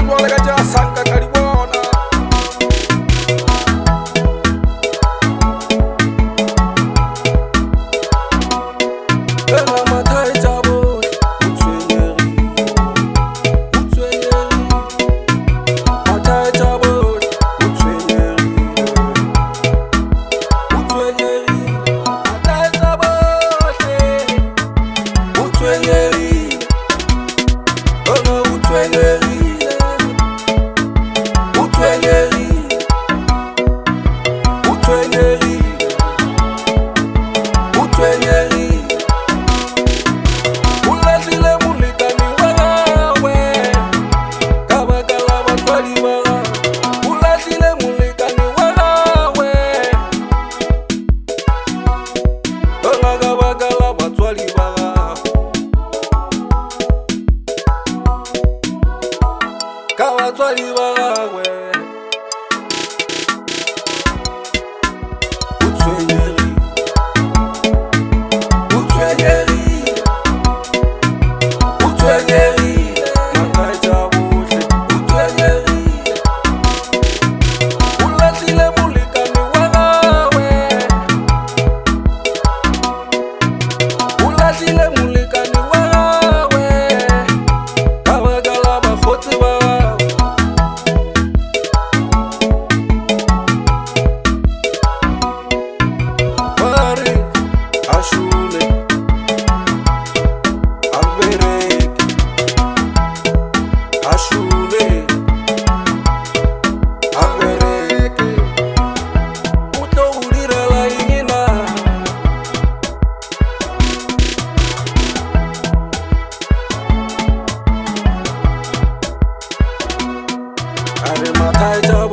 Ngwala ka ja sanka ka di bona. Ela mathai jabo utshwenyeri mathai jabo utshwenyeri mathai jabo utshwenyeri ona utshwenyeri ulahlile molekane wa gawe ka baka la batswadi ba gago ulahlile molekane wa gawe ka baka la batswadi ba gago ka batswadi ba gagwe mathai jabo